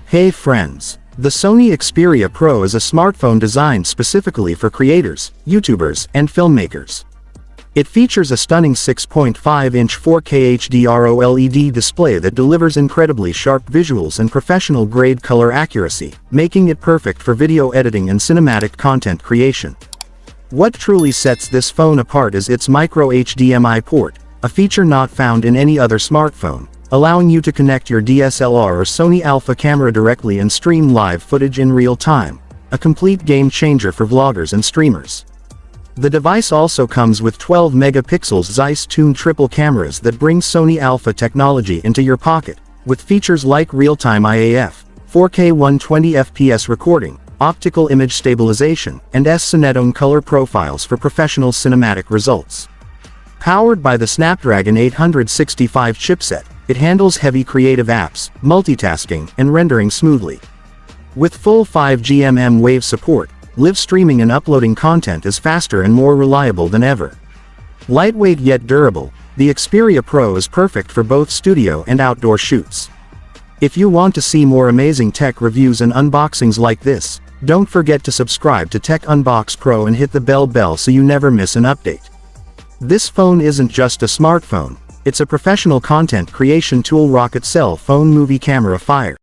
Hey friends! The Sony Xperia Pro is a smartphone designed specifically for creators, YouTubers, and filmmakers. It features a stunning 6.5-inch 4K HDR OLED display that delivers incredibly sharp visuals and professional-grade color accuracy, making it perfect for video editing and cinematic content creation. What truly sets this phone apart is its micro HDMI port, a feature not found in any other smartphone, allowing you to connect your DSLR or Sony Alpha camera directly and stream live footage in real time, a complete game changer for vloggers and streamers. The device also comes with 12-megapixel Zeiss-tuned triple cameras that bring Sony Alpha technology into your pocket, with features like real-time IAF, 4K 120fps recording, optical image stabilization, and S-Cinetone color profiles for professional cinematic results. Powered by the Snapdragon 865 chipset, it handles heavy creative apps, multitasking, and rendering smoothly. With full 5G mmWave support, live streaming and uploading content is faster and more reliable than ever. Lightweight yet durable, the Xperia Pro is perfect for both studio and outdoor shoots. If you want to see more amazing tech reviews and unboxings like this, don't forget to subscribe to Tech Unbox Pro and hit the bell so you never miss an update. This phone isn't just a smartphone, it's a professional content creation tool. Rocket Cell Phone Movie Camera Fire.